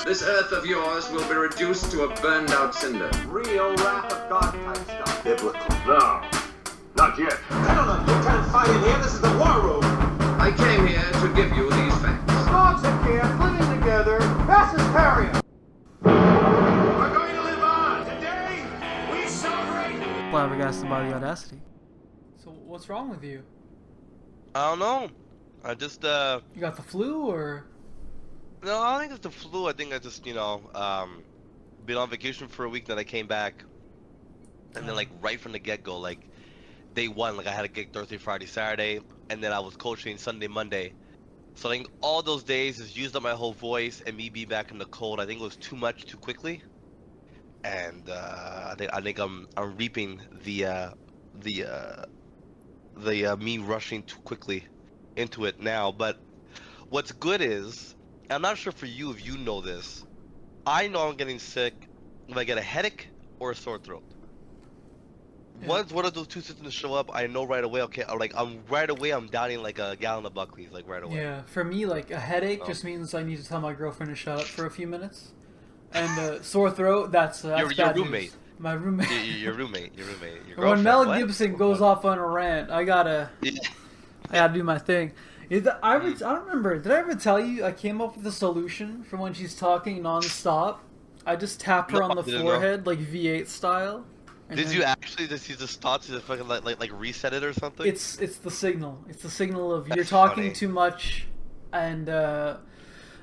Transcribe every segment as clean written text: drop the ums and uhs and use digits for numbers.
This Earth of yours will be reduced to a burned-out cinder. Real wrath of God type stuff. Biblical. No, not yet. Gentlemen, you can't fight in here. This is the war room. I came here to give you these facts. Dogs in camp, living together. Mass hysteria. We're going to live on. Today, we celebrate. Flabbergasted by the Audacity. So what's wrong with you? I don't know. I just You got the flu or? no, I don't think it's the flu. I think I just been on vacation for a week. Then I came back, and then like right from the get go, like day one, like I had a gig Thursday, Friday, Saturday, and then I was coaching Sunday, Monday. So I think all those days has used up my whole voice, and me being back in the cold, I think it was too much too quickly, and I think I'm reaping the me rushing too quickly into it now. But what's good is, I'm not sure for you if you know this, I know I'm getting sick if I get a headache or a sore throat. Yeah. Once one of those two symptoms show up, I know right away. Okay, I'm downing like a gallon of Buckley's, like right away. Yeah, for me, like a headache just means I need to tell my girlfriend to shut up for a few minutes, and sore throat, that's Your bad roommate. news. My roommate. Your roommate. Your When girlfriend. Mel What? Gibson goes off on a rant, I gotta do my thing. I don't remember. Did I ever tell you I came up with a solution for when she's talking non-stop? I just tap her No, on the I didn't forehead like V8 style. and Did then- you actually just use this thought to fucking like reset it or something? It's the signal. It's the signal of you're That's talking funny. too much, and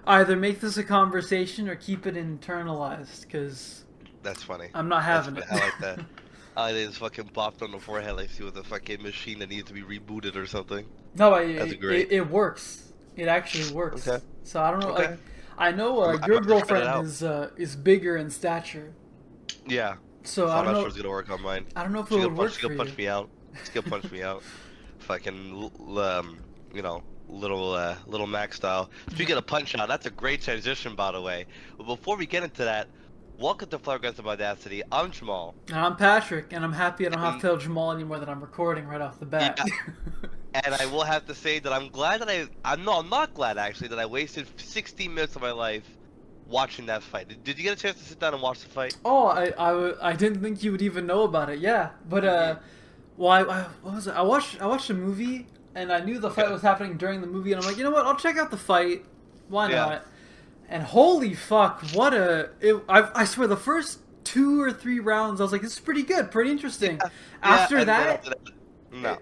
either make this a conversation or keep it internalized. Because That's funny. I'm not having That's- it. I like that. They just fucking bopped on the forehead like she was a fucking machine that needs to be rebooted or something. No, That's great. it works. It actually works. Okay. So I don't know. Okay. Like, I know I'm your about to try that girlfriend out. is bigger in stature. Yeah. So So I I'm don't not know. sure it's gonna work on mine. I don't know if She's it gonna would work punch, for she's gonna punch you. me out. She's gonna punch me out. Fucking little Mac style. Speaking of punch out, that's a great transition, by the way. But before we get into that, welcome to Flabbergasted by Audacity. I'm Jamal. And I'm Patrick, and I'm happy I don't have to tell Jamal anymore that I'm recording right off the bat. And I will have to say that I'm glad that I'm not glad actually that I wasted 16 minutes of my life watching that fight. Did you get a chance to sit down and watch the fight? Oh, I didn't think you would even know about it. Yeah, but well, what was it? I watched a movie, and I knew the fight was happening during the movie, and I'm like, you know what? I'll check out the fight. Why Yeah. not? And holy fuck, what I swear the first 2 or 3 rounds, I was like, this is pretty good, pretty interesting. Yeah, After and then that, no.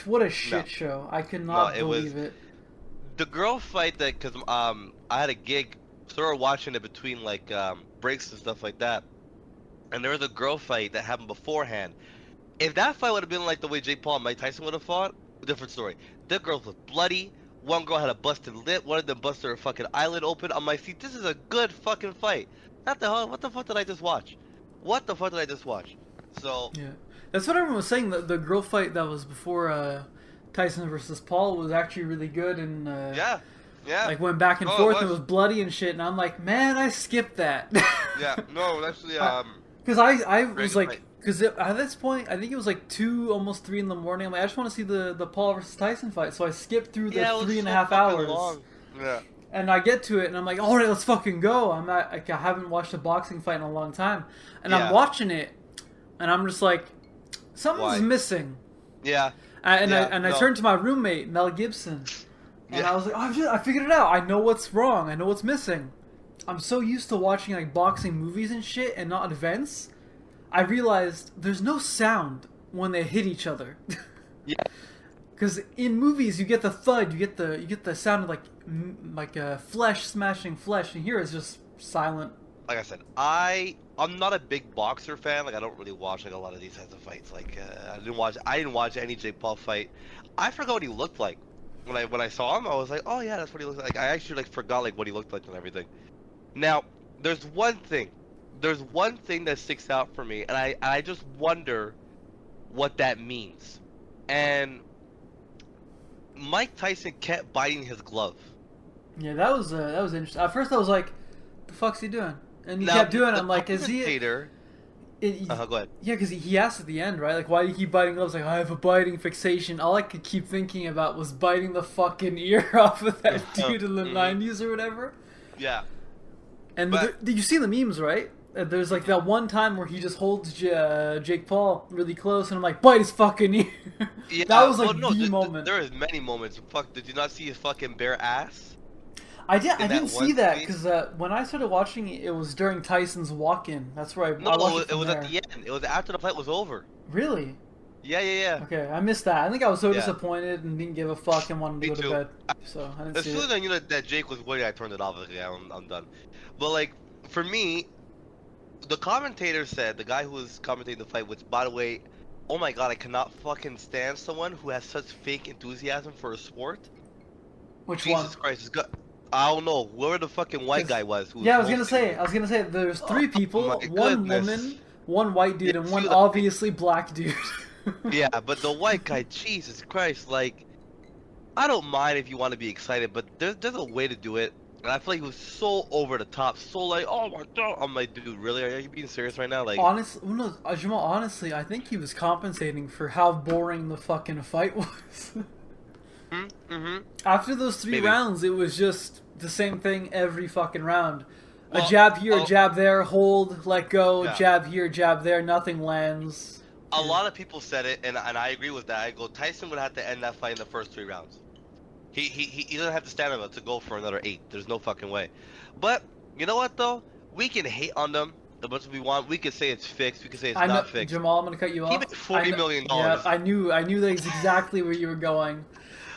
what a shit No. show. I could not No, it was- believe it. The girl fight that, cause I had a gig, so we were watching it between like breaks and stuff like that, and there was a girl fight that happened beforehand. If that fight would have been like the way Jake Paul and Mike Tyson would have fought, different story. The girl was bloody. One girl had a busted lip. One of them busted her fucking eyelid open. I'm like, see, this is a good fucking fight. What the hell? What the fuck did I just watch? What the fuck did I just watch? So Yeah, that's what everyone was saying. The girl fight that was before Tyson versus Paul was actually really good, and yeah, like went back and Oh, it forth and was. was bloody and shit. And I'm like, man, I skipped that. yeah, no, actually, Because I was Great like, fight. because at this point, I think it was like 2, almost 3 in the morning. I'm like, I just want to see the Paul versus Tyson fight. So I skipped through the yeah, it was 3.5 so fucking hours. long. Yeah. And I get to it, and I'm like, all right, let's fucking go. I'm not, like, I haven't watched a boxing fight in a long time, and Yeah. I'm watching it, and I'm just like, something's Why? missing. Yeah. I No. turned to my roommate Mel Gibson, and Yeah. I was like, I figured it out. I know what's wrong. I know what's missing. I'm so used to watching like boxing movies and shit, and not events. I realized there's no sound when they hit each other. Yeah. Because in movies you get the thud, you get the sound of like flesh smashing flesh, and here it's just silent. Like I said, I'm not a big boxer fan. Like I don't really watch like a lot of these types of fights. Like I didn't watch any Jake Paul fight. I forgot what he looked like when I saw him. I was like, oh yeah, that's what he looks like. I actually like forgot like what he looked like and everything. Now there's one thing that sticks out for me, and I just wonder what that means. And Mike Tyson kept biting his glove. Yeah, that was interesting. At first I was like, the fuck's he doing? And he Now, kept doing it. the I'm like, is he? commentator- Go ahead. Yeah, because he asked at the end, right? Like, why do you keep biting gloves? Like, I have a biting fixation. All I could keep thinking about was biting the fucking ear off of that dude in the 90s or whatever. Yeah. And But- you see the memes, right? There's like that one time where he just holds Jake Paul really close, and I'm like, bite his fucking ear. Yeah, That was like well, no, the moment. there is many moments. Fuck, did you not see his fucking bare ass? I didn't that see one that scene? because when I started watching it, it was during Tyson's walk-in. That's where I No, watched it from was there. at the end. It was after the fight was over. Really? Yeah. Okay, I missed that. I think I was so Yeah. disappointed and didn't give a fuck and wanted to Me go to too. bed. So I didn't As see soon it. as I knew that Jake was winning, I turned it off. Like, yeah, I'm done. But like, for me, the commentator said, the guy who was commentating the fight, which by the way, oh my god, I cannot fucking stand someone who has such fake enthusiasm for a sport. Which Jesus one? Christ, it's good. I don't know whoever the fucking white guy was. Who Yeah, I was mostly- gonna say, there's three people, my one goodness. woman, one white dude, Yeah, and see one the- obviously black dude. Yeah, but the white guy, Jesus Christ, like, I don't mind if you want to be excited, but there's a way to do it. And I feel like he was so over the top, so like, oh my god. I'm like, dude, really? Are you being serious right now? Like, Honestly, no, Jamal, honestly, I think he was compensating for how boring the fucking fight was. After those three Maybe. rounds, it was just the same thing every fucking round. A Well, jab here, a I'll- jab there, hold, let go, Yeah. jab here, jab there, nothing lands. a lot of people said it, and I agree with that. I go, Tyson would have to end that fight in the first 3 rounds. He doesn't have to stand up to go for another 8. There's no fucking way. But you know what though? We can hate on them as much as we want. We can say it's fixed. We can say it's I know, not fixed. Jamal, I'm gonna cut you He off. made $40 million. Yeah, I knew that is exactly where you were going.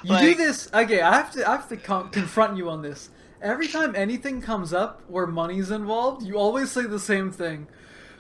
You do Like- this, okay? I have to confront you on this. Every time anything comes up where money's involved, you always say the same thing.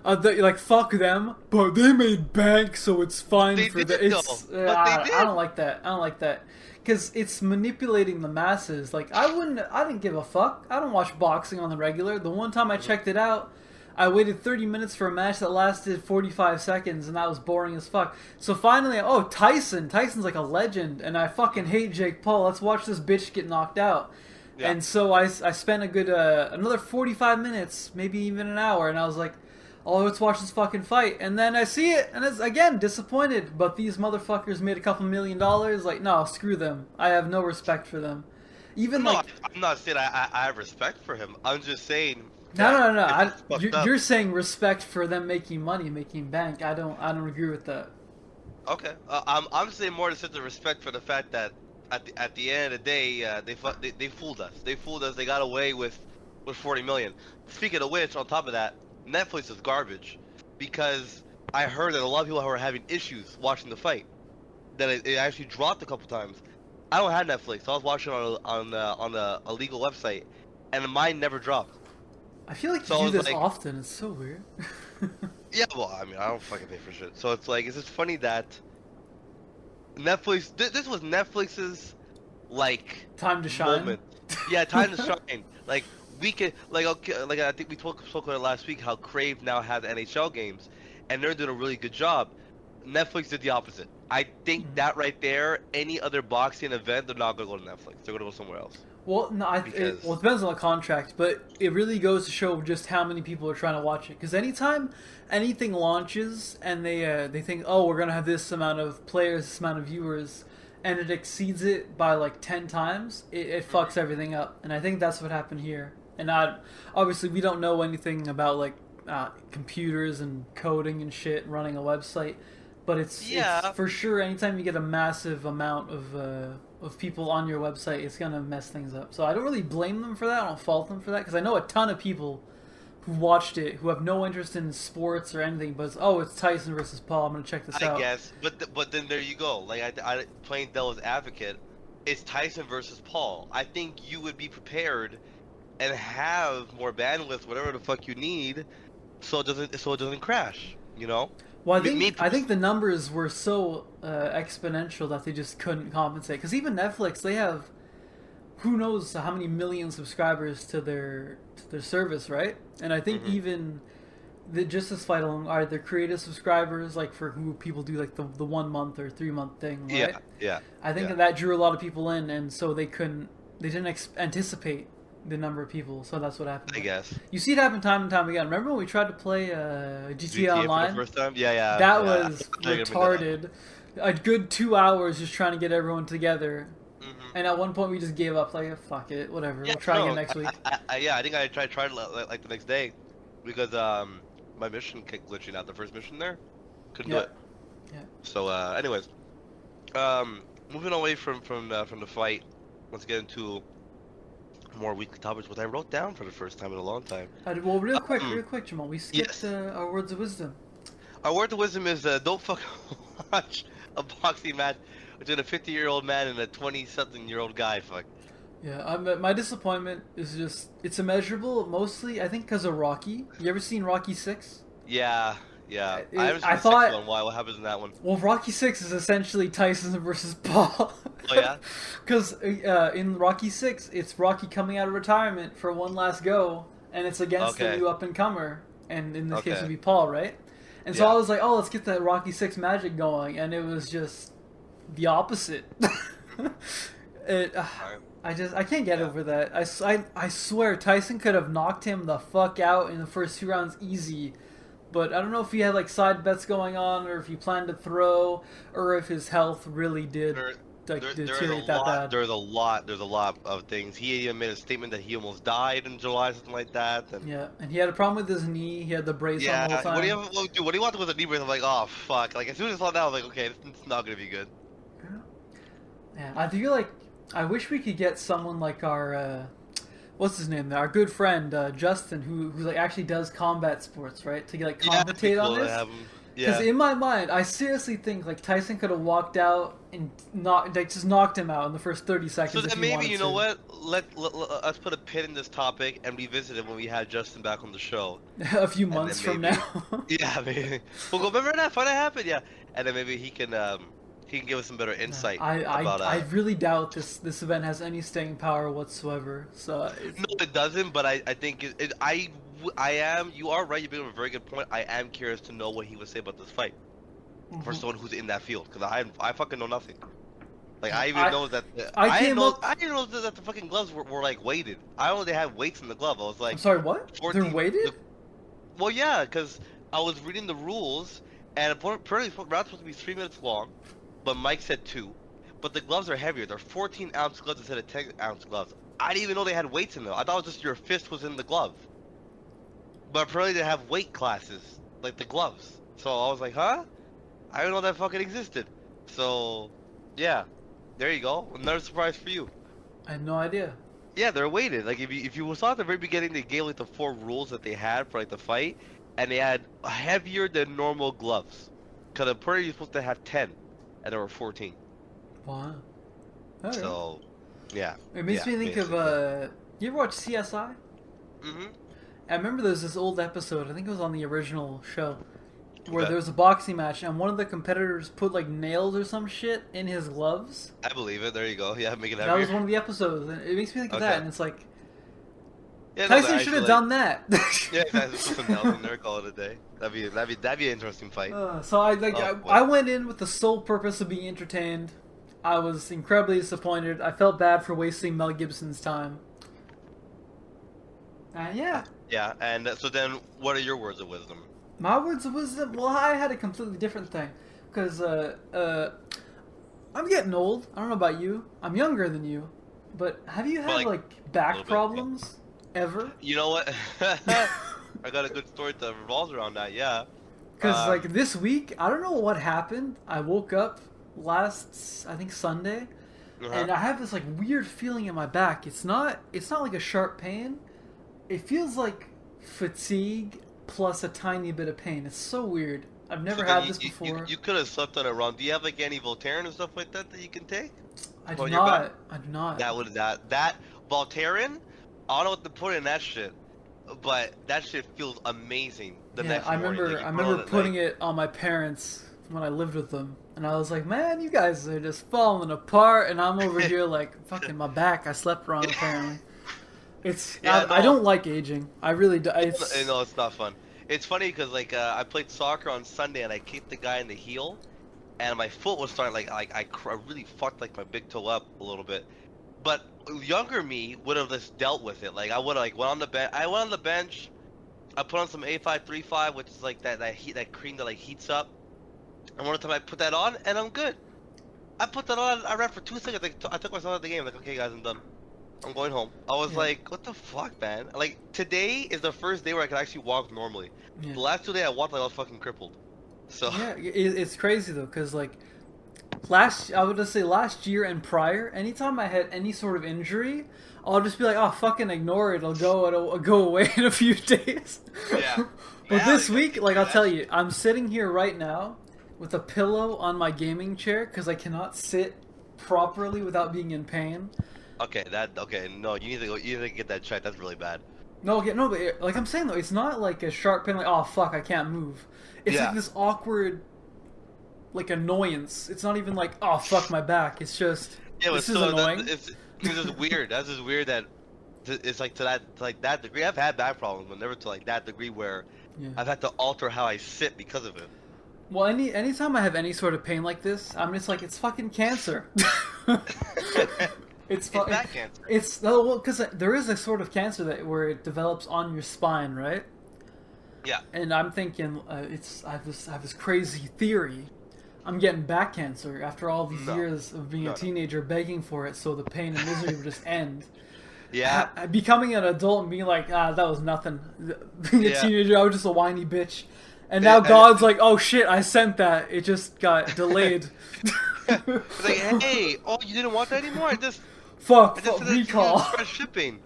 You're like, fuck them, but they made bank, so it's fine They for did the. though, It's, but they I did. don't like that. I don't like that. Because it's manipulating the masses. Like, I didn't give a fuck. I don't watch boxing on the regular. The one time I checked it out, I waited 30 minutes for a match that lasted 45 seconds, and that was boring as fuck. So finally, oh, Tyson's like a legend, and I fucking hate Jake Paul. Let's watch this bitch get knocked out. Yeah. And so I spent a good, another 45 minutes, maybe even an hour, and I was like, oh, let's watch this fucking fight. And then I see it, and it's, again, disappointed. But these motherfuckers made a couple $1 million. Like, no, screw them. I have no respect for them. Even No, like, I'm not saying I have respect for him. I'm just saying. no. that it's fucked up. You're saying respect for them making money, making bank. I don't agree with that. Okay, I'm saying more to set the respect for the fact that at the end of the day, they fooled us. They fooled us. They got away with 40 million. Speaking of which, on top of that, Netflix is garbage because I heard that a lot of people were having issues watching the fight. That it actually dropped a couple times. I don't have Netflix. So I was watching on a legal website, and mine never dropped. I feel like So you I do was this like- often. It's so weird. Yeah, well, I mean, I don't fucking pay for shit. So it's like, it's just funny that Netflix. This was Netflix's like Time to shine. moment. Yeah, time to shine. Like we could, like, okay, like I think we spoke about it last week. How Crave now has NHL games, and they're doing a really good job. Netflix did the opposite. I think that right there, any other boxing event, they're not gonna go to Netflix. They're gonna go somewhere else. Well, no, it Because- depends on the contract, but it really goes to show just how many people are trying to watch it. Because anytime anything launches and they think, oh, we're gonna have this amount of players, this amount of viewers, and it exceeds it by like 10 times, it fucks everything up. And I think that's what happened here. And obviously we don't know anything about like computers and coding and shit, running a website. But it's for sure. Anytime you get a massive amount of people on your website, it's gonna mess things up. So I don't really blame them for that. I don't fault them for that because I know a ton of people who watched it who have no interest in sports or anything. But it's Tyson versus Paul. I'm gonna check this out. I guess, but then there you go. Like I playing devil's advocate, it's Tyson versus Paul. I think you would be prepared and have more bandwidth, whatever the fuck you need, so it doesn't crash. You know. Well, I think the numbers were so exponential that they just couldn't compensate. Because even Netflix, they have who knows how many million subscribers to their service, right? And I think even just this fight alone are their creative subscribers, like for who people do like the 1 month or 3 month thing, right? Yeah. I think that drew a lot of people in, and so they didn't anticipate the number of people, so that's what happened. I guess. You see it happen time and time again. Remember when we tried to play GTA Online? For the first time? Yeah. That was retarded. A good 2 hours just trying to get everyone together. And at one point we just gave up, like, fuck it, whatever, Yeah, we'll try no, again next week. I think I tried like the next day because my mission kept glitching out. The first mission there, couldn't do Yeah. it. Yeah. So anyways, moving away from the fight, let's get into more weekly topics. What I wrote down for the first time in a long time. Well, real quick, Jamal, we skipped Yes. our words of wisdom. Our word of wisdom is don't fucking watch a boxing match between a 50-year-old man and a 20-something-year-old guy. Fuck. Yeah, my disappointment is just, it's immeasurable, mostly, I think, because of Rocky. You ever seen Rocky 6? Yeah. I haven't seen I the second thought- one. Why? What happens in that one? Well, Rocky 6 is essentially Tyson versus Paul. Oh yeah. Because in Rocky 6, it's Rocky coming out of retirement for one last go, and it's against the Okay. new up-and-comer, and in this case Okay. it would be Paul, right? And so Yeah. I was like, oh, let's get that Rocky 6 magic going, and it was just the opposite. I can't get over that. I swear Tyson could have knocked him the fuck out in the first 2 rounds easy, but I don't know if he had like side bets going on, or if he planned to throw, or if his health really did deteriorate that bad. There's a lot of things. He even made a statement that he almost died in July, something like that. And Yeah, and he had a problem with his knee. He had the brace on the whole time. what do you want with a knee brace? I'm like, oh fuck! Like as soon as I saw that, I was like, okay, it's not gonna be good. Yeah, I feel like I wish we could get someone like our what's his name? Our good friend Justin, who like actually does combat sports, right? To like commentate on this. Because in my mind, I seriously think like Tyson could have walked out and just knocked him out in the first 30 seconds. So if then he maybe wanted you know to. what? Let's put a pin in this topic and revisit it when we had Justin back on the show. A few months from maybe- now. Yeah, maybe we'll go. Remember that fight that happened? Yeah, and then maybe he can give us some better insight about. I really doubt this event has any staying power whatsoever. So No, it doesn't. But I think I am. You are right. You bring up a very good point. I am curious to know what he would say about this fight for someone who's in that field, because I fucking know nothing. Like I even know that I didn't know that the fucking gloves were like weighted. I know they had weights in the glove. I was like, I'm sorry, what? 14 They're weighted? Well, yeah, because I was reading the rules, and apparently the round's supposed to be 3 minutes long, but Mike said 2. But the gloves are heavier. They're 14-ounce gloves instead of 10-ounce gloves. I didn't even know they had weights in them. I thought it was just your fist was in the glove. But apparently they have weight classes, like the gloves. So I was like, huh? I didn't know that fucking existed. So, yeah. There you go. Another surprise for you. I had no idea. Yeah, they're weighted. Like if you saw at the very beginning, they gave like the 4 rules that they had for like the fight, and they had heavier than normal gloves. Cause apparently you're supposed to have 10, and there were 14. Wow. Okay. So, yeah. It makes me think of you ever watch CSI? Mhm. I remember there's this old episode, I think it was on the original show, where Okay. there was a boxing match and one of the competitors put like nails or some shit in his gloves. I believe it. There you go. Yeah, make it That heavier. was one of the episodes, and it makes me think of that, Okay. and it's like, Yeah, no, Tyson should have done that. Yeah, exactly. Put some nails in there, call it a day. That'd be an interesting fight. So Oh, boy. I went in with the sole purpose of being entertained. I was incredibly disappointed. I felt bad for wasting Mel Gibson's time. Yeah. Yeah, and so then, what are your words of wisdom? My words of wisdom? Well, I had a completely different thing. Because, I'm getting old. I don't know about you. I'm younger than you. But have you had, like back bit, problems? Ever? You know what? I got a good story that revolves around that, yeah. Because, like, this week, I don't know what happened. I woke up last, I think, Sunday. And I have this, like, weird feeling in my back. It's not like a sharp pain. It feels like fatigue plus a tiny bit of pain. It's so weird. I've never had this before. You could have slept on it wrong. Do you have like any Voltaren and stuff like that you can take? I do on your back? not. I do not. That Voltaren? I don't know what to put in that shit, but that shit feels amazing. The next I morning. remember. Like, I remember putting it on my parents when I lived with them, and I was like, "Man, you guys are just falling apart," and I'm over here like, "Fucking my back. I slept wrong apparently." It's. I don't like aging. I really do. No, it's not fun. It's funny because like I played soccer on Sunday and I kicked the guy in the heel, and my foot was starting I really fucked like my big toe up a little bit. But younger me would have just dealt with it. Like I would have like went on the bench. I went on the bench. I put on some A535, which is like that cream that like heats up. And one time I put that on and I'm good. I put that on. I ran for 2 seconds. I took myself out of the game. Like, okay, guys, I'm done. I'm going home. I was Yeah. like, what the fuck, man? Like, today is the first day where I can actually walk normally. Yeah. The last 2 days I walked like I was fucking crippled. So Yeah, it's crazy though, cause like I would just say last year and prior, anytime I had any sort of injury, I'll just be like, oh, fucking ignore it. It'll go away in a few days. Yeah. But Yeah, this like, week, like I'll that tell shit. you, I'm sitting here right now with a pillow on my gaming chair because I cannot sit properly without being in pain. Okay, no, you need to go. You need to get that checked. That's really bad. No, okay, no, but like I'm saying though, it's not like a sharp pain. Like, oh fuck, I can't move. It's Yeah. like this awkward, like annoyance. It's not even like, oh fuck my back. It's just Yeah, but this is so annoying. it's just weird. That's just weird that it's like to that degree. I've had back problems, but never to like that degree where Yeah. I've had to alter how I sit because of it. Well, anytime I have any sort of pain like this, I'm just like, it's fucking cancer. It's back cancer. It's well, because there is a sort of cancer where it develops on your spine, right? Yeah. And I'm thinking, I have this crazy theory. I'm getting back cancer after all these No. years of being No, a no. teenager, begging for it, so the pain and misery would just end. Yeah. Becoming an adult and being like, that was nothing. Being a Yeah. teenager, I was just a whiny bitch. And Yeah, now God's like, oh shit, I sent that. It just got delayed. It's like, hey, oh, you didn't want that anymore? I just Fuck, sent it to recall. express shipping.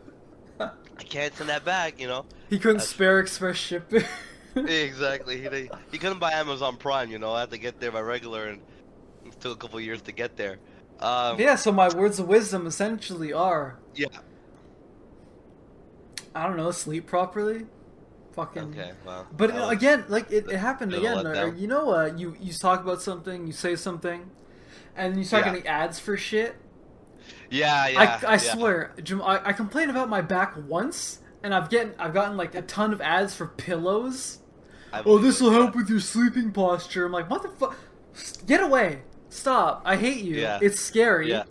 I can't send that back, you know. He couldn't That's- spare express shipping. Exactly. He couldn't buy Amazon Prime, you know. I had to get there by regular, and it took a couple years to get there. Yeah, so my words of wisdom essentially are, Yeah. I don't know, sleep properly. Fucking. Okay. Well. But that was- again, like it happened bit of a again. letdown. You know, you talk about something, you say something, and you start Yeah. getting ads for shit. Yeah. Yeah. I yeah. swear, Jim, I complained about my back once, and I've gotten like a ton of ads for pillows. I Oh, believe this it, will yeah. help with your sleeping posture. I'm like, what the fuck? Get away! Stop! I hate you. Yeah. It's scary. Yeah.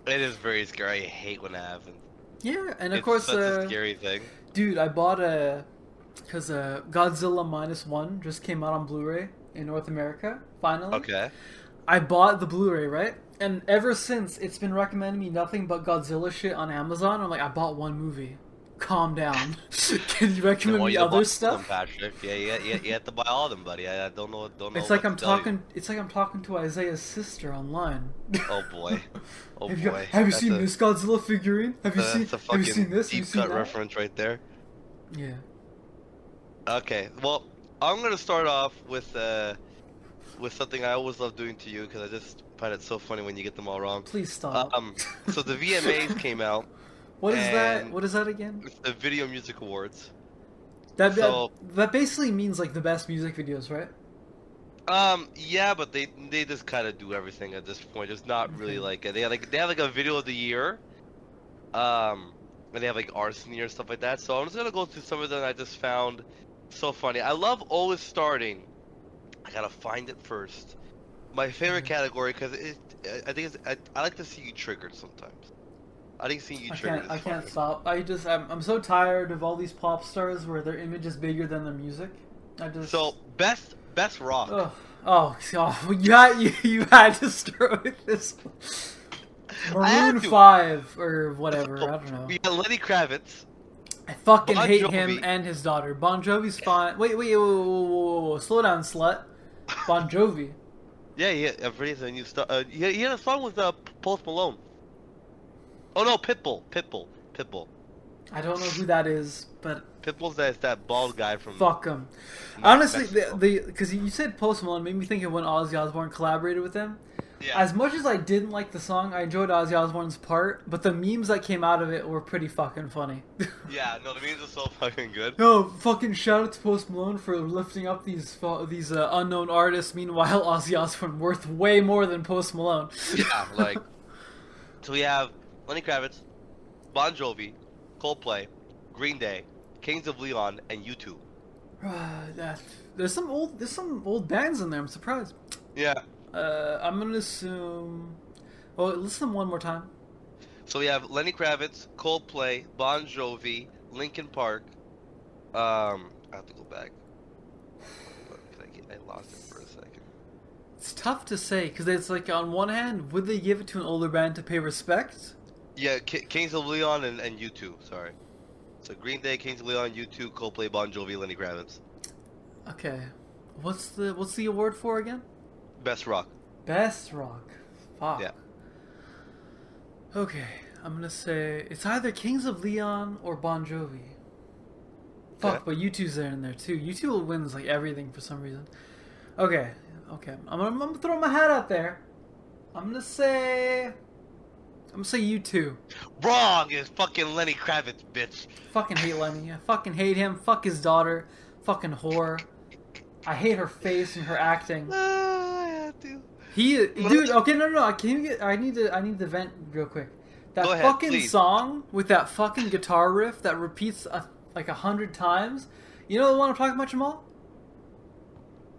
It is very scary. I hate when that happens. Yeah, and of It's course, such a scary thing. dude, I bought because Godzilla -1 just came out on Blu-ray in North America. Finally. Okay. I bought the Blu-ray, right? And ever since, it's been recommending me nothing but Godzilla shit on Amazon. I'm like, I bought one movie. Calm down. Can you recommend Well, me you other bought stuff? them, Patrick. Yeah, you have to buy all of them, buddy. I don't know. It's like what I'm to tell you. talking. It's like I'm talking to Isaiah's sister online. Oh boy. Oh Have boy. you That's seen a- this Godzilla figurine? Have you seen? That's a Have fucking you seen this? Have you deep seen cut that? reference right there. Yeah. Okay. Well, I'm gonna start off with something I always love doing to you because I just find it so funny when you get them all wrong. Please stop. So the VMAs came out. What is that? and- What is that again? It's the Video Music Awards. That So- that basically means like the best music videos, right? Yeah, but they just kind of do everything at this point. It's not really Okay. like they have like a video of the year, and they have like arson or stuff like that. So I'm just gonna go through some of them I just found so funny. I love always starting. I gotta find it first. My favorite category because I think I like to see you triggered sometimes. I think seeing you triggered. I is can't funny. stop. I'm so tired of all these pop stars where their image is bigger than their music. I just So best rock. Ugh. Oh, you had to start with this. I had Maroon to. 5 or whatever. I don't know. We got Lenny Kravitz. I fucking Bon hate Jovi. him and his daughter. Bon Jovi's fine. Wait, whoa, slow down, slut. Bon Jovi. Yeah, I'm pretty sure new stuff. He had a song with Post Malone. Oh no, Pitbull. I don't know who that is, but Pitbull's that bald guy from. fuck him. from Honestly, Mexico. because you said Post Malone made me think of when Ozzy Osbourne collaborated with him. Yeah. As much as I didn't like the song, I enjoyed Ozzy Osbourne's part, but the memes that came out of it were pretty fucking funny. Yeah, no, the memes are so fucking good. No, fucking shout out to Post Malone for lifting up these unknown artists. Meanwhile, Ozzy Osbourne worth way more than Post Malone. Yeah, like. So we have Lenny Kravitz, Bon Jovi, Coldplay, Green Day, Kings of Leon, and U2. There's some old bands in there. I'm surprised. Yeah. I'm gonna assume. Oh, listen one more time. So we have Lenny Kravitz, Coldplay, Bon Jovi, Linkin Park. I have to go back. I lost it for a second. It's tough to say because it's like on one hand, would they give it to an older band to pay respect? Yeah, Kings of Leon and U2. Sorry. So Green Day, Kings of Leon, U2, Coldplay, Bon Jovi, Lenny Kravitz. Okay, what's the award for again? Best rock. Best rock. Fuck. Yeah. Okay, I'm gonna say it's either Kings of Leon or Bon Jovi. Fuck, Okay. but U2's there in there too. U2 wins like everything for some reason. Okay. I'm gonna throw my hat out there. I'm gonna say U2. Wrong is fucking Lenny Kravitz, bitch. Fucking hate Lenny. I fucking hate him. Fuck his daughter. Fucking whore. I hate her face and her acting. I had to. Dude. Okay, no. I need to vent real quick. That Go ahead, fucking please. song with that fucking guitar riff that repeats like 100 times. You know the one I'm talking about, Jamal?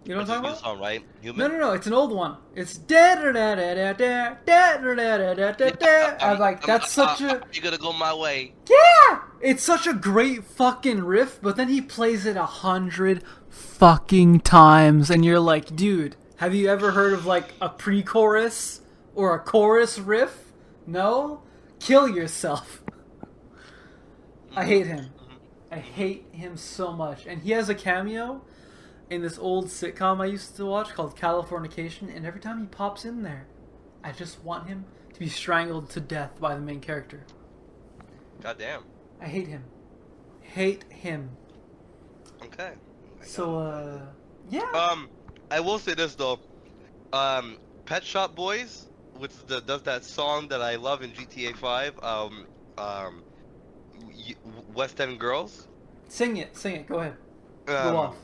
You know what I'm That's a talking new about? song, right? Human? No. It's an old one. It's da da da da da da da da da da da da. I'm like, that's such a You're gonna go my way. yeah. It's such a great fucking riff, but then he plays it 100 fucking times, and you're like, dude, have you ever heard of like a pre-chorus or a chorus riff? No? Kill yourself. I hate him. I hate him so much. And he has a cameo in this old sitcom I used to watch called Californication, and every time he pops in there, I just want him to be strangled to death by the main character. God damn. I hate him. Hate him. Okay. So, yeah. I will say this though. Pet Shop Boys, which does that song that I love in GTA 5. West End Girls. Sing it. Go ahead. Go Um, off.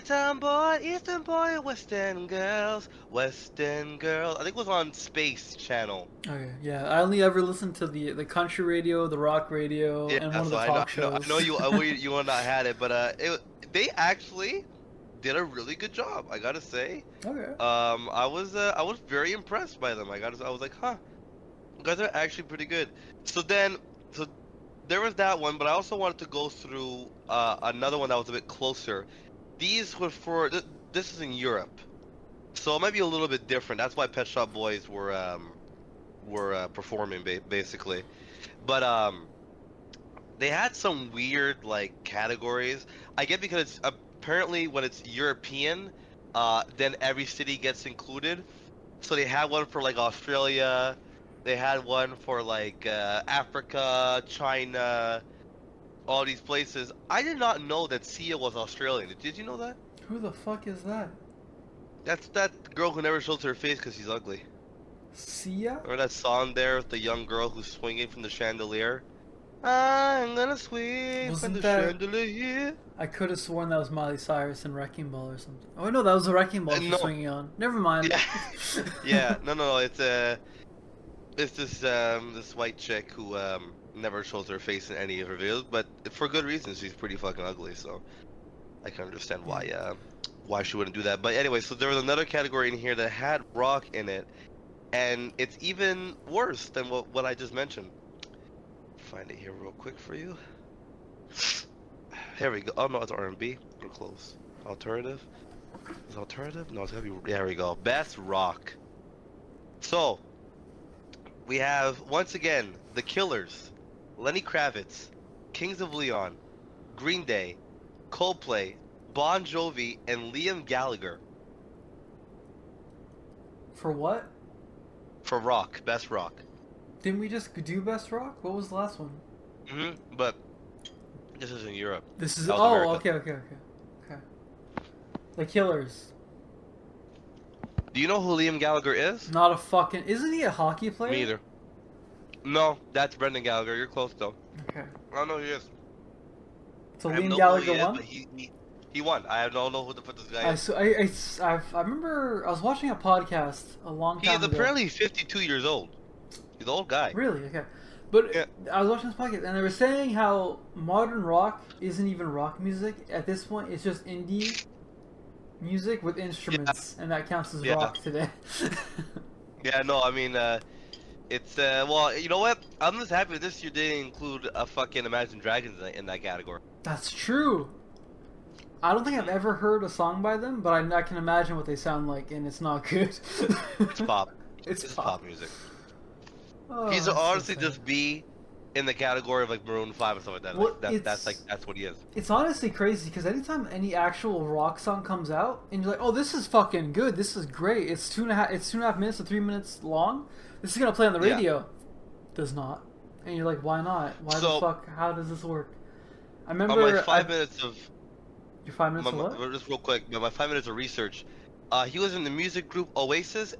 Town boy, Eastern boy, West End girls, West End girl. I think it was on Space Channel. Okay, yeah. I only ever listened to the country radio, the rock radio, and one of the talk shows. I know you you and I had it, but they actually did a really good job. I gotta say. Okay. I was very impressed by them. I was like, huh, you guys are actually pretty good. So there was that one, but I also wanted to go through another one that was a bit closer. These were for this is in Europe, so it might be a little bit different. That's why Pet Shop Boys were performing basically, but they had some weird like categories. I get because it's apparently when it's European, then every city gets included. So they had one for like Australia. They had one for like Africa, China, all these places. I did not know that Sia was Australian. Did you know that? Who the fuck is that? That's that girl who never shows her face because she's ugly. Sia? Remember that song there with the young girl who's swinging from the chandelier? I'm gonna swing from Wasn't the that- chandelier. I could have sworn that was Miley Cyrus in Wrecking Ball or something. Oh no, that was a Wrecking Ball she's No. swinging on. Never mind. Yeah, yeah. No. It's this white chick who never shows her face in any of her videos, but for good reason. She's pretty fucking ugly, so I can understand why she wouldn't do that. But anyway, so there was another category in here that had rock in it, and it's even worse than what I just mentioned. Find it here real quick for you. Here we go. Oh no, it's R&B. We're close. Alternative. Is it alternative? No, it's gotta be. There we go. Best rock. So we have once again The Killers, Lenny Kravitz, Kings of Leon, Green Day, Coldplay, Bon Jovi, and Liam Gallagher For what? for rock. Best rock. Didn't we just do Best Rock? What was the last one? But this is in Europe. This is South oh America. okay. The Killers. Do you know who Liam Gallagher is? Not a fucking. Isn't he a hockey player? Me either. No, that's Brendan Gallagher. You're close though. Okay. I don't know who he is. So I have Liam no Gallagher clue he is, won. but he won. I don't know who the fuck this guy is. I remember I was watching a podcast a long He time is ago. apparently 52 years old. He's an old guy. Really? Okay. But Yeah. I was watching this podcast and they were saying how modern rock isn't even rock music at this point. It's just indie music with instruments, and that counts as Yeah. rock today. Yeah, no, I mean, it's well, you know what? I'm just happy this year didn't include a fucking Imagine Dragons in that category. That's true. I don't think I've ever heard a song by them, but I can imagine what they sound like, and it's not good. It's pop. It's It's pop. pop music. Oh, He's that's so honestly sad. just be in the category of like Maroon 5 and stuff like that. Well, That's what he is. It's honestly crazy because anytime any actual rock song comes out, and you're like, "Oh, this is fucking good. This is great. It's 2.5 minutes to 3 minutes long. This is gonna play on the Yeah. radio." Does not, and you're like, "Why not? Why So- the fuck? How does this work?" I On remember my 5 minutes of Your 5 minutes of what? just real quick, my 5 minutes of research. He was in the music group Oasis,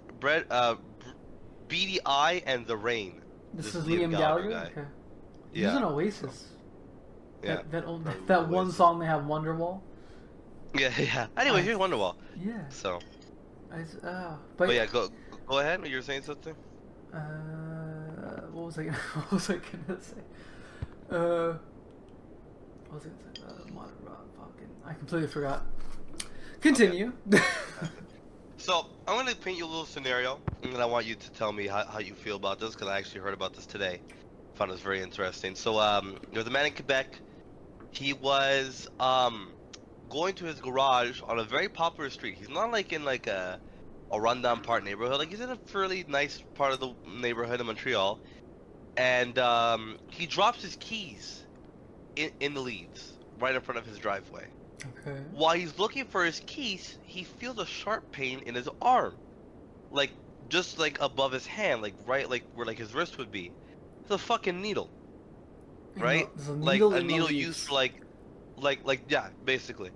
BDI, and The Rain. This is Liam Gallagher. guy. Okay. Yeah. He's an Oasis. Yeah. That one Oasis. song they have, Wonderwall. Yeah. Anyway, here's Wonderwall. Yeah. So, But yeah, go ahead. You were saying something? what was I gonna, what was I gonna say? What was I gonna say? Modern rock, fucking. I completely forgot. Continue. So, I'm going to paint you a little scenario, and then I want you to tell me how you feel about this, because I actually heard about this today. Found this very interesting. So, there's a man in Quebec. He was going to his garage on a very popular street. He's not like in like a rundown part neighborhood. Like, he's in a fairly nice part of the neighborhood in Montreal. And he drops his keys in the leaves right in front of his driveway. Okay. While he's looking for his keys, he feels a sharp pain in his arm, like just like above his hand, like right like where like his wrist would be. It's a fucking needle, right? There's a Like needle a in the needle leaves. used for like yeah, basically.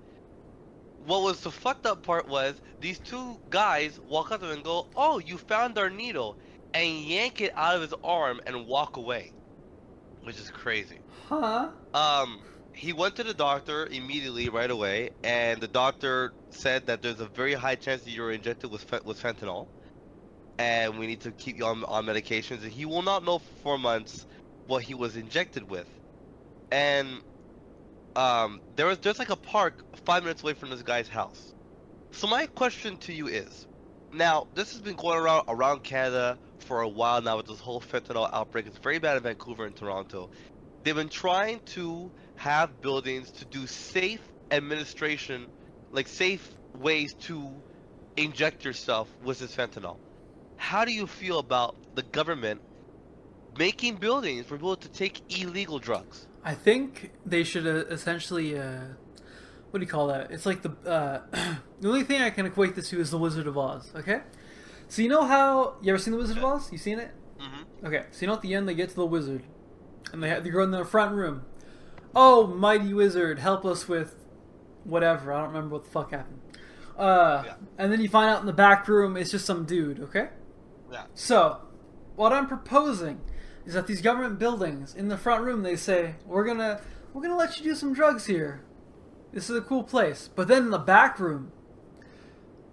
What was the fucked up part was these two guys walk up to him and go, "Oh, you found our needle," and yank it out of his arm and walk away, which is crazy. Huh? He went to the doctor immediately, right away, and the doctor said that there's a very high chance that you were injected with fentanyl, and we need to keep you on medications. And he will not know for 4 months what he was injected with. And there's like a park 5 minutes away from this guy's house. So my question to you is, now this has been going around Canada for a while now with this whole fentanyl outbreak. It's very bad in Vancouver and Toronto. They've been trying to have buildings to do safe administration, like safe ways to inject yourself with this fentanyl. How do you feel about the government making buildings for people to take illegal drugs? I think they should essentially, what do you call that? It's like the only thing I can equate this to is the Wizard of Oz. Okay, so you know how you ever seen the Wizard of Oz? You seen it? Mm-hmm. Okay, so you know at the end they get to the wizard, and they go in the front room. Oh, mighty wizard, help us with whatever. I don't remember what the fuck happened. And then you find out in the back room it's just some dude. Okay. Yeah. So, what I'm proposing is that these government buildings in the front room they say we're gonna let you do some drugs here. This is a cool place. But then in the back room,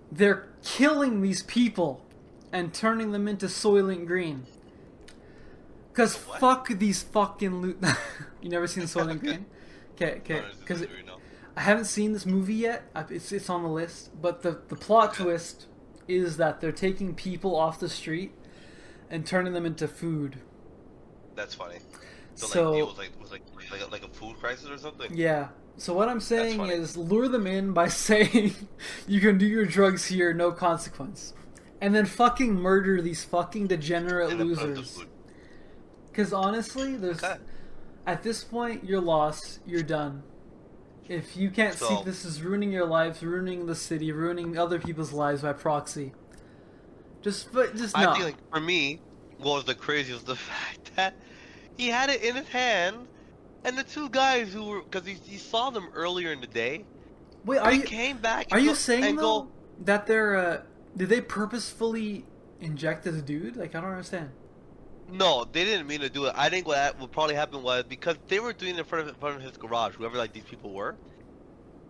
they're killing these people and turning them into Soylent Green. Cause fuck these fucking You never seen Soylent Green? Okay. Because I haven't seen this movie yet. It's on the list. But the plot twist is that they're taking people off the street and turning them into food. That's funny. So like, it was like a food crisis or something. Yeah. So what I'm saying funny. is lure them in by saying you can do your drugs here, no consequence. And then fucking murder these fucking degenerate And then put them to losers. food. Because honestly, Okay. at this point, you're lost. You're done. If you can't see So- this is ruining your lives, ruining the city, ruining other people's lives by proxy, just no. I think like for me, what was the craziest the fact that he had it in his hand, and the two guys who were because he saw them earlier in the day. Wait, are He you came back. are and you go- saying and though go, that they're did they purposefully inject this dude? Like I don't understand. No, they didn't mean to do it. I think what probably happened was because they were doing it in front of his garage, whoever like these people were.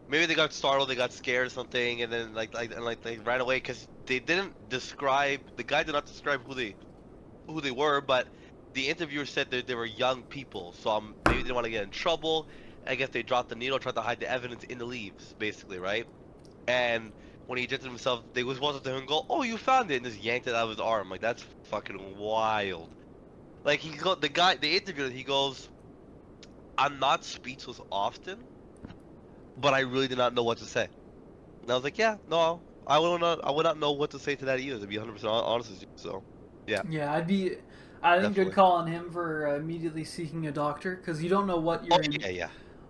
Maybe they got startled, they got scared or something, and then they ran away because they didn't describe. The guy did not describe who they were, but the interviewer said that they were young people, so maybe they didn't want to get in trouble. I guess they dropped the needle, tried to hide the evidence in the leaves, basically, right? And when he injected himself, they was walked up to him and go, "Oh, you found it," and just yanked it out of his arm. Like that's fucking wild. Like the interviewer, he goes, "I'm not speechless often, but I really did not know what to say. And I was like, yeah, no, I would not know what to say to that either, to be 100% honest with you. So, yeah. Yeah, I think Definitely. good call on him for immediately seeking a doctor because you don't know what you're Oh,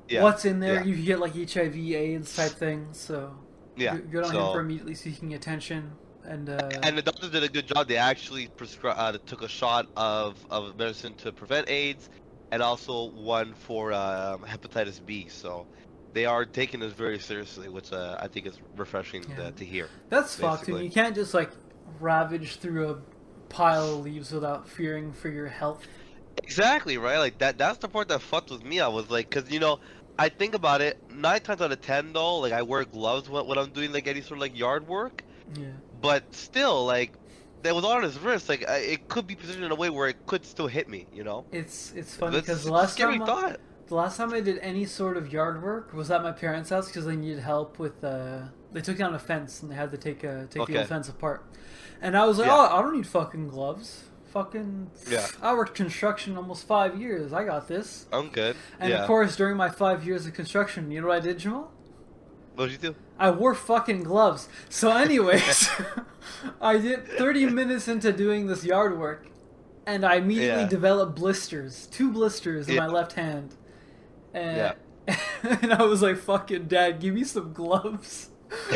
yeah. what's in there. Yeah. You could get like HIV/AIDS type thing. So Yeah. good on him for immediately seeking attention. And the doctors did a good job. They actually took a shot of medicine to prevent AIDS, and also one for hepatitis B. So they are taking this very seriously, which I think is refreshing to hear. That's fucked. basically. And you can't just like ravage through a pile of leaves without fearing for your health. Exactly, right? Like that's the part that fucked with me. I was like, cause I think about it. 9 times out of 10, though, like I wear gloves when I'm doing like any sort of like yard work. Yeah. But still, like, that was on his wrist. Like, it could be positioned in a way where it could still hit me. It's funny because That's a scary thought. the last time I did any sort of yard work was at my parents' house because they needed help with they took down a fence and they had to take the old fence apart. And I was like, Yeah. oh, I don't need fucking gloves. Fucking Yeah. I worked construction almost 5 years. I got this. I'm good. And of course, during my 5 years of construction, you know what I did, Jamal? What'd you do? I wore fucking gloves. So anyways, I did 30 minutes into doing this yard work, and I immediately developed blisters. 2 blisters in my left hand. And, and I was like, fucking Dad, give me some gloves.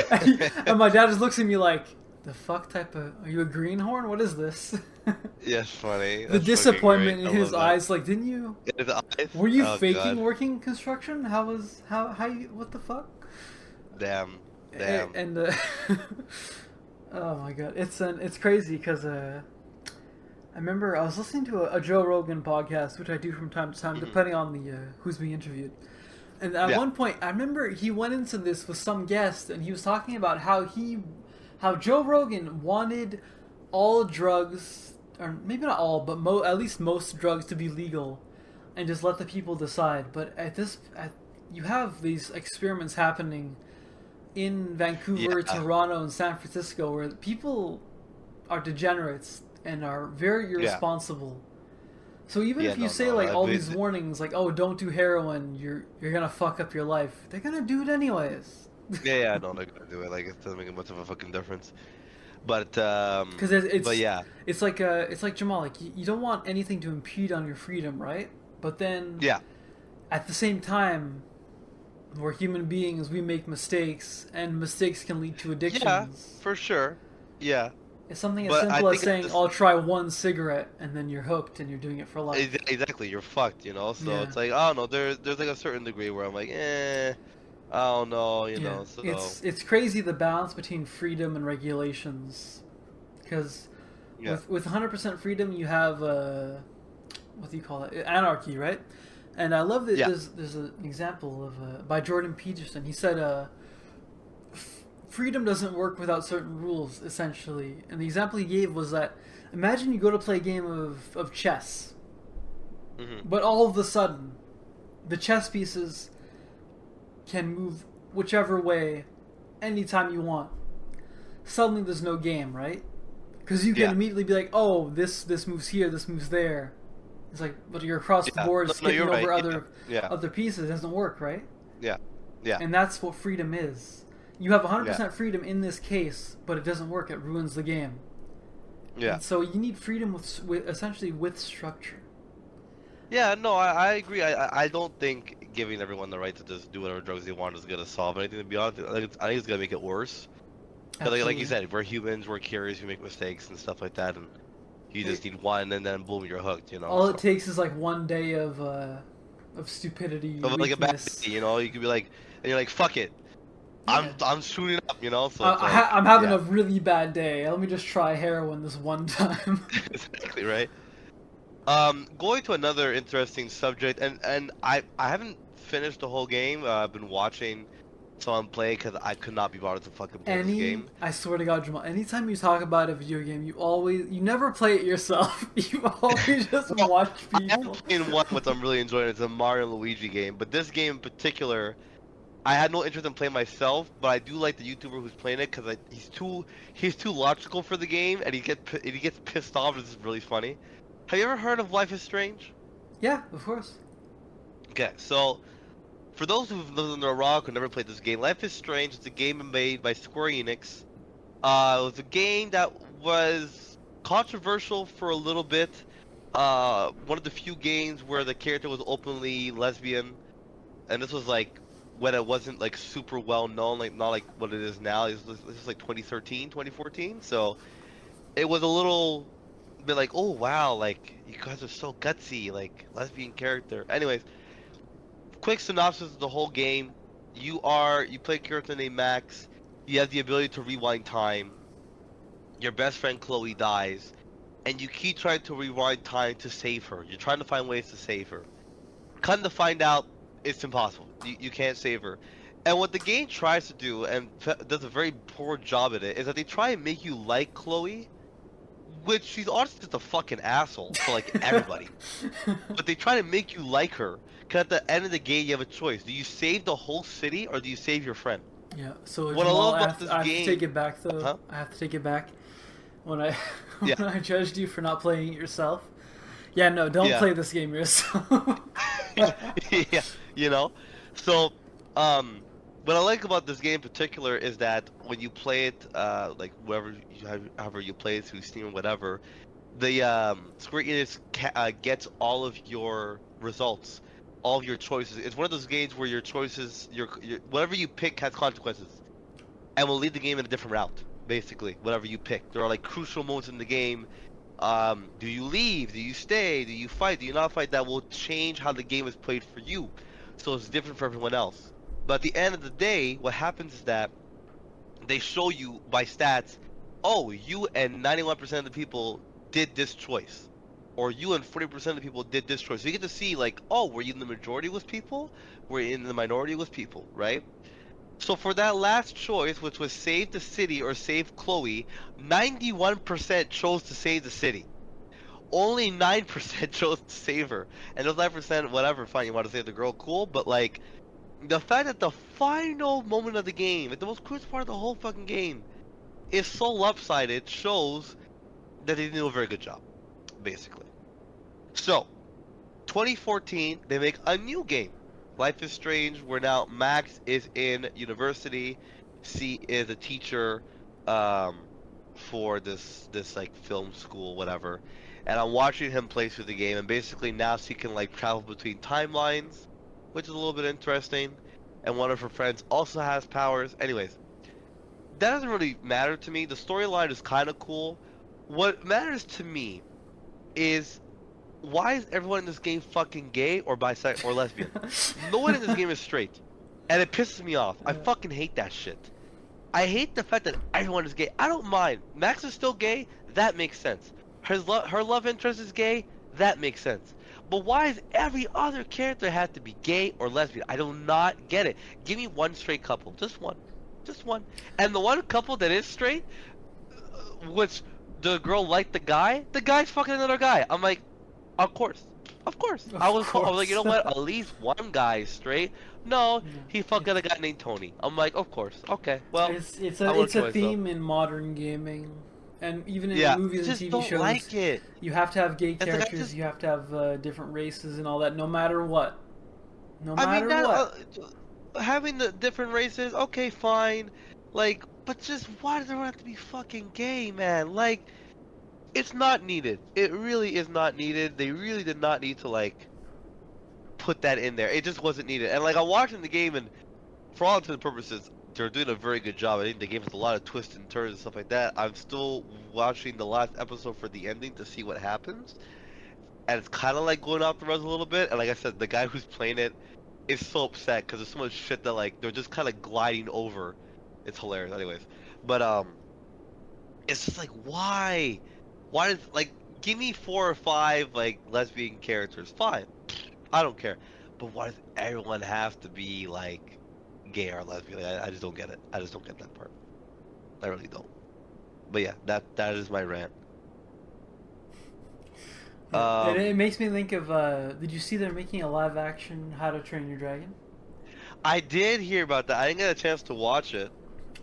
And my dad just looks at me like, the fuck type of... Are you a greenhorn? What is this? Yeah, it's funny. The disappointment in his eyes, like, didn't you... His eyes? Were you Oh, faking God. working construction? How you... What the fuck? Damn. And oh my god, it's crazy because I remember I was listening to a Joe Rogan podcast, which I do from time to time, depending on the who's being interviewed. And at one point, I remember he went into this with some guest, and he was talking about how Joe Rogan wanted all drugs, or maybe not all, but at least most drugs to be legal, and just let the people decide. But you have these experiments happening in Vancouver, Toronto, and San Francisco, where people are degenerates and are very irresponsible. So even if you say like all these warnings, like, oh, don't do heroin, you're gonna fuck up your life, they're gonna do it anyways. Yeah, no, they're gonna do it. Like, it doesn't make much of a fucking difference. But because it's like Jamal, like you don't want anything to impede on your freedom, right? But then at the same time, we're human beings, we make mistakes, and mistakes can lead to addictions. Yeah, for sure. Yeah. It's something as simple as saying, I'll try one cigarette, and then you're hooked, and you're doing it for life. Exactly, you're fucked, So it's like, I don't know, there's like a certain degree where I'm like, I don't know, know. So it's crazy the balance between freedom and regulations, because with 100% freedom, you have what do you call it? Anarchy, right? And I love that there's an example of by Jordan Peterson. He said, freedom doesn't work without certain rules, essentially. And the example he gave was that, imagine you go to play a game of chess, but all of a sudden, the chess pieces can move whichever way anytime you want. Suddenly there's no game, right? Because you can immediately be like, oh, this moves here, this moves there. It's like, but you're across the board, skipping over other pieces. It doesn't work, right? Yeah. And that's what freedom is. You have 100% freedom in this case, but it doesn't work. It ruins the game. Yeah. And so you need freedom with essentially with structure. Yeah, no, I agree. I don't think giving everyone the right to just do whatever drugs they want is going to solve anything, to be honest. I think it's going to make it worse. Like you said, we're humans, we're curious, we make mistakes and stuff like that, and you just need one, and then boom, you're hooked, All it takes is like one day of stupidity, like a bad day, you could be like, and you're like, fuck it. I'm shooting up, So I'm having a really bad day. Let me just try heroin this one time. Exactly, right? Going to another interesting subject, and I haven't finished the whole game. I've been watching someone play because I could not be bothered to fucking play this game. I swear to God, Jamal, anytime you talk about a video game, you never play it yourself. You always just watch people. I'm playing one which I'm really enjoying. It's a Mario and Luigi game, but this game in particular, I had no interest in playing myself, but I do like the YouTuber who's playing it because he's too logical for the game, and he gets pissed off. It's really funny. Have you ever heard of Life is Strange? Yeah, of course. Okay, so for those who've lived under a rock or never played this game, Life is Strange is a game made by Square Enix. It was a game that was controversial for a little bit. One of the few games where the character was openly lesbian, and this was like when it wasn't like super well known, like not like what it is now. This is like 2013, 2014. So it was a little bit like, oh wow, like you guys are so gutsy, like lesbian character. Anyways, quick synopsis of the whole game. You play a character named Max. You have the ability to rewind time. Your best friend Chloe dies, and you keep trying to rewind time to save her. You're trying to find ways to save her. Come to find out, it's impossible. You can't save her. And what the game tries to do, and does a very poor job at it, is that they try and make you like Chloe, which she's honestly just a fucking asshole to like everybody. But they try to make you like her, because at the end of the game you have a choice. Do you save the whole city, or do you save your friend? Yeah, so What I Jamal, love I about have, this I have game... to take it back though. Huh? I have to take it back. When I Yeah. when I judged you for not playing it yourself. Yeah, no, don't Yeah. play this game yourself. Yeah, you know? So, what I like about this game in particular is that when you play it, like however you play it through Steam or whatever, the Square Enix gets all of your results, all of your choices. It's one of those games where your choices, your whatever you pick has consequences, and will lead the game in a different route. Basically, whatever you pick, there are like crucial moments in the game. Do you leave? Do you stay? Do you fight? Do you not fight? That will change how the game is played for you. So it's different for everyone else. But at the end of the day, what happens is that they show you by stats, oh, you and 91% of the people did this choice. Or you and 40% of the people did this choice. So you get to see like, oh, were you in the majority with people? Were you in the minority with people, right? So for that last choice, which was save the city or save Chloe, 91% chose to save the city. Only 9% chose to save her. And those 9%, whatever, fine, you want to save the girl, cool. But like, the fact that the final moment of the game, the most crucial part of the whole fucking game, is so lopsided, shows that they didn't do a very good job, basically. So, 2014, they make a new game. Life is Strange, where now Max is in university. C is a teacher for this like film school, whatever. And I'm watching him play through the game, and basically now she can like travel between timelines, which is a little bit interesting. And one of her friends also has powers. Anyways, that doesn't really matter to me. The storyline is kind of cool. What matters to me is, why is everyone in this game fucking gay or bisexual or lesbian? No one in this game is straight. And it pisses me off. I fucking hate that shit. I hate the fact that everyone is gay. I don't mind. Max is still gay. That makes sense. Her love interest is gay. That makes sense. But why does every other character have to be gay or lesbian? I do not get it. Give me one straight couple. Just one. Just one. And the one couple that is straight, which the girl liked the guy's fucking another guy. I'm like, of course. Of course. I was like, you know what? At least one guy is straight. No, he fucked a guy named Tony. I'm like, of course. Okay. Well, it's a theme in modern gaming, and even in movies and just TV don't shows. like it. You have to have gay It's like, characters. You have to have different races and all that. No matter what. No I matter mean, what. having the different races, okay, fine. Like, but just why does everyone have to be fucking gay, man? Like, it's not needed. It really is not needed. They really did not need to like put that in there. It just wasn't needed. And like, I'm watching the game, and for all intents and purposes, they're doing a very good job. I think the game has a lot of twists and turns and stuff like that. I'm still watching the last episode for the ending to see what happens, and it's kind of like going off the rails a little bit. And like I said, the guy who's playing it is so upset because there's so much shit that like they're just kind of gliding over. It's hilarious, anyways. But it's just like, why? Why does, like, give me 4 or 5 like lesbian characters, fine, I don't care. But why does everyone have to be like gay or lesbian? Like, I just don't get it. I just don't get that part. I really don't. But yeah, that is my rant. It makes me think of. Did you see they're making a live action How to Train Your Dragon? I did hear about that. I didn't get a chance to watch it.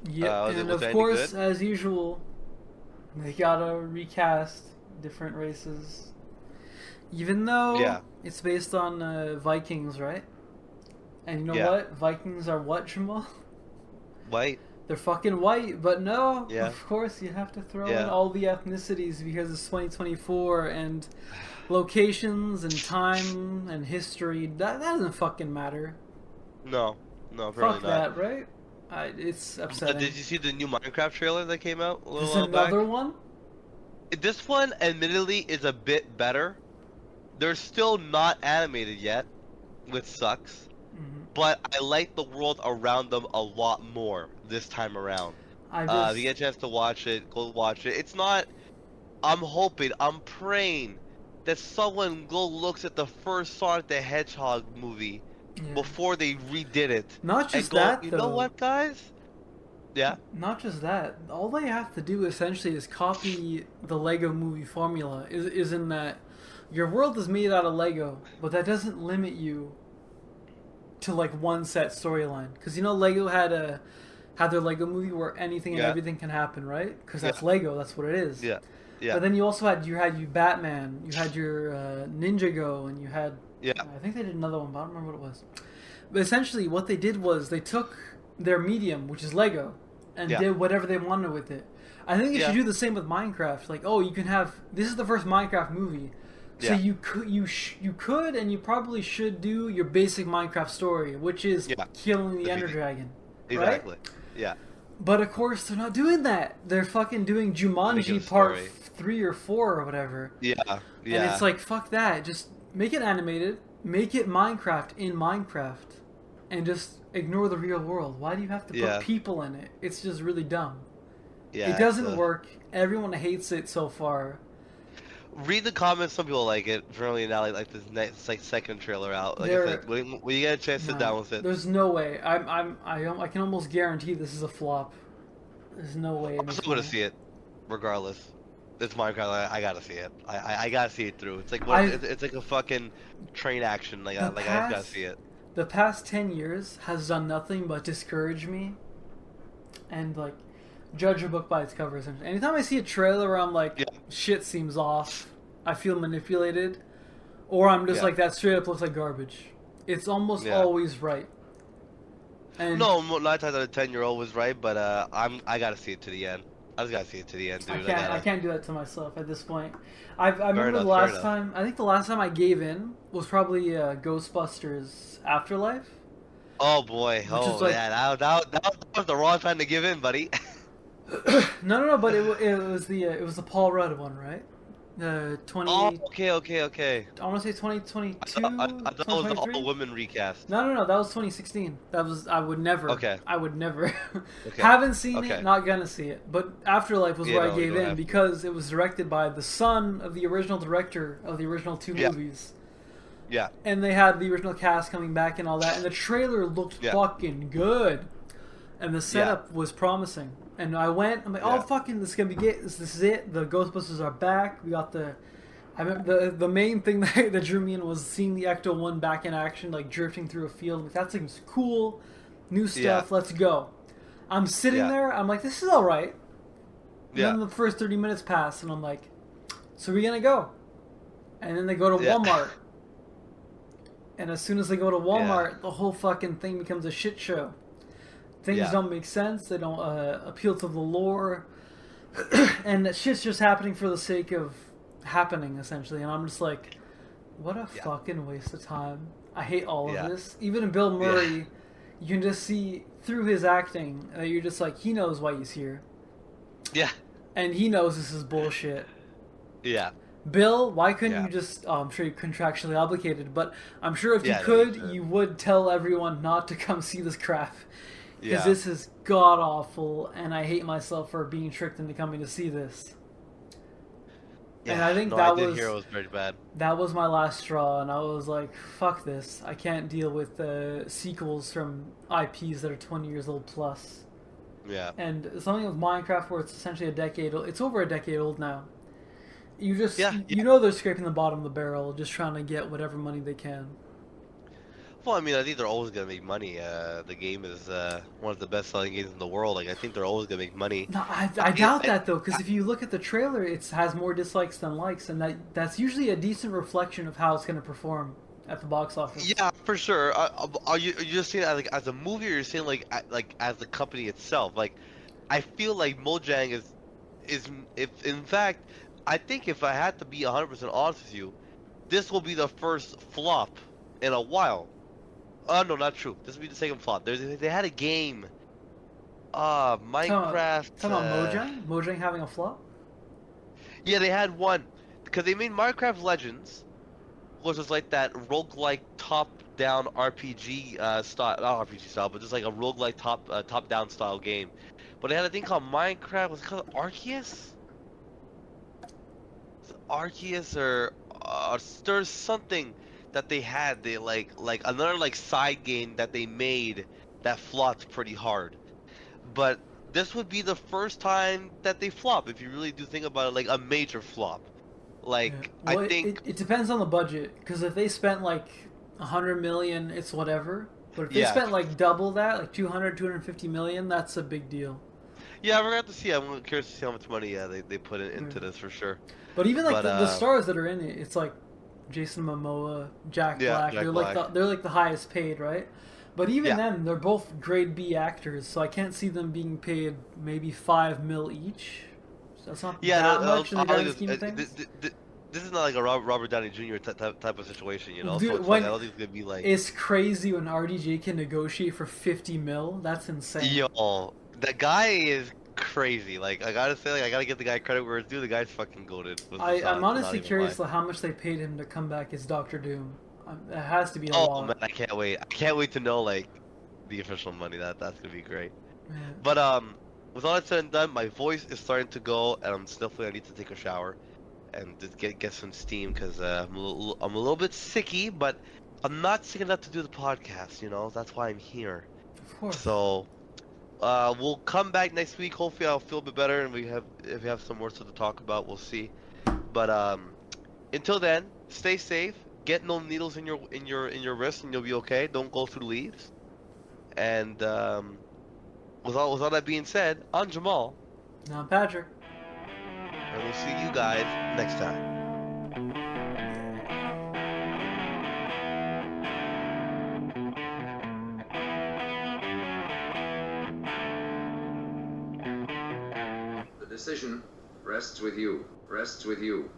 Yeah, and of course, as usual, they gotta recast different races. Even though it's based on Vikings, right? And you know Yeah. what? Vikings are what, Jamal? White. They're fucking white, but no, Yeah. of course you have to throw Yeah. in all the ethnicities because it's 2024 and locations and time and history. That doesn't fucking matter. No, apparently Fuck not. that, right? It's upsetting. Did you see the new Minecraft trailer that came out a little There's while back? another one? This one, admittedly, is a bit better. They're still not animated yet, which sucks. But I like the world around them a lot more this time around. If you get a chance to watch it, go watch it. It's not... I'm hoping, I'm praying that someone go looks at the first Sonic the Hedgehog movie before they redid it. Not just and go, that, you though. know what, guys? Yeah? Not just that. All they have to do essentially is copy the Lego movie formula. Is in that your world is made out of Lego, but that doesn't limit you to like one set storyline. Because you know Lego had their Lego movie where anything and everything can happen, right? Because that's Lego. That's what it is. Yeah. Yeah. But then you also had you Batman, you had your Ninjago, and you had I think they did another one, but I don't remember what it was. But essentially, what they did was they took their medium, which is Lego, and did whatever they wanted with it. I think they should do the same with Minecraft. Like, oh, you can have this is the first Minecraft movie, so you could and you probably should do your basic Minecraft story, which is killing the Ender Dragon. Exactly. Right? Yeah. But of course, they're not doing that. They're fucking doing Jumanji Part 3 or 4 or whatever. Yeah. And it's like, fuck that. Just make it animated. Make it Minecraft in Minecraft. And just ignore the real world. Why do you have to put people in it? It's just really dumb. Yeah. It doesn't work. Everyone hates it so far. Read the comments. Some people like it. Apparently now, like this next second trailer out. Like I said, when you get a chance, sit down with it. There's no way. I can almost guarantee this is a flop. There's no way. I'm still gonna see it, regardless. It's Minecraft. I gotta see it. I gotta see it through. It's like it's like a fucking train action. I gotta see it. The past 10 years has done nothing but discourage me, and like judge a book by its cover. Essentially, anytime I see a trailer where I'm like, shit seems off, I feel manipulated, or I'm just like, that straight up looks like garbage. It's almost always right. And no, 9 times out of 10 you're always right, but I gotta see it to the end. I just gotta see it to the end, dude. I can't do that to myself at this point. I remember the last time. I think the last time I gave in was probably Ghostbusters Afterlife. Oh boy! That was the wrong time to give in, buddy. No, but it was the Paul Rudd one, right? The 20. Oh, okay. I want to say 2022. I thought it was the all-women recast. No, that was 2016. That was I would never. Okay. I would never. Haven't seen it. Not gonna see it. But Afterlife was where I gave in because it was directed by the son of the original director of the original 2 movies. Yeah. And they had the original cast coming back and all that, and the trailer looked fucking good, and the setup was promising. And I went, I'm like, oh fucking, this is gonna be it. This is it. The Ghostbusters are back. We got I remember the main thing that drew me in was seeing the Ecto-1 back in action, like drifting through a field. Like, that seems cool. New stuff. Let's go. I'm sitting there. I'm like, this is all right. And then the first 30 minutes pass, and I'm like, so we're gonna go. And then they go to Walmart. And as soon as they go to Walmart, the whole fucking thing becomes a shit show. Things don't make sense. They don't appeal to the lore. And that shit's just happening for the sake of happening, essentially. And I'm just like, what a fucking waste of time. I hate all of this. Even in Bill Murray, you can just see through his acting that you're just like, he knows why he's here. Yeah. And he knows this is bullshit. Yeah. Bill, why couldn't you just... Oh, I'm sure you're contractually obligated, but I'm sure if you could, you would tell everyone not to come see this crap. Because this is god-awful, and I hate myself for being tricked into coming to see this. And I think I did hear it was very bad. That was my last straw, and I was like, fuck this. I can't deal with sequels from IPs that are 20 years old plus. Yeah. And something with Minecraft where it's essentially a decade old. It's over a decade old now. You just, you know they're scraping the bottom of the barrel, just trying to get whatever money they can. Well, I mean, I think they're always going to make money. The game is one of the best-selling games in the world. Like, I think they're always going to make money. No, I doubt that, though, because if you look at the trailer, it has more dislikes than likes, and that's usually a decent reflection of how it's going to perform. at the box office. Yeah, for sure. Are you just saying that, like as a movie, or you're saying like as the company itself? Like, I feel like Mojang is if in fact, I think if I had to be 100% honest with you, this will be the first flop in a while. Oh no, not true. This will be the second flop. They had a game. Minecraft. Talking about Mojang? Mojang having a flop? Yeah, they had one because they made Minecraft Legends, which was like that roguelike top-down RPG style, not RPG style, but just like a roguelike top-down style game. But they had a thing called Minecraft. Was it called Arceus? Arceus or there's something that they had. They like another like side game that they made that flopped pretty hard. But this would be the first time that they flop, if you really do think about it, like a major flop. Like Well, I think it depends on the budget. Because if they spent like 100 million, it's whatever. But if they Yeah. spent like double that, like 200, 250 million, that's a big deal. yeah, we're gonna have to see. I'm curious to see how much money they put into this for sure. But even like But, the stars that are in it, it's like Jason Momoa, Jack Yeah, Black. Jack they're Black. they're like the highest paid, right? But even Yeah. then, they're both grade B actors, so I can't see them being paid maybe 5 mil each. So that's not Yeah, that no, much in the grand scheme of things. this is not like a Robert Downey Jr. Type of situation, you know. Dude, so it's when- like, I don't think it's gonna be like. It's crazy when RDJ can negotiate for 50 mil. That's insane. Yo, the guy is crazy. Like I gotta say, like I gotta give the guy credit where it's due. The guy's fucking goated. I'm honestly curious how much they paid him to come back as Doctor Doom. It has to be a Oh lot. man, I can't wait. I can't wait to know like the official money. That's gonna be great. Yeah. But with all that said and done, my voice is starting to go, and I'm definitely I need to take a shower and just get some steam because I'm a little bit sicky, but I'm not sick enough to do the podcast. You know, that's why I'm here. Of course. So we'll come back next week. Hopefully, I'll feel a bit better, and if we have some more stuff to talk about, we'll see. But until then, stay safe. Get no needles in your wrist, and you'll be okay. Don't go through leaves. And with all that being said, I'm Jamal, Now, Patrick. and we'll see you guys next time. The decision rests with you. Rests with you.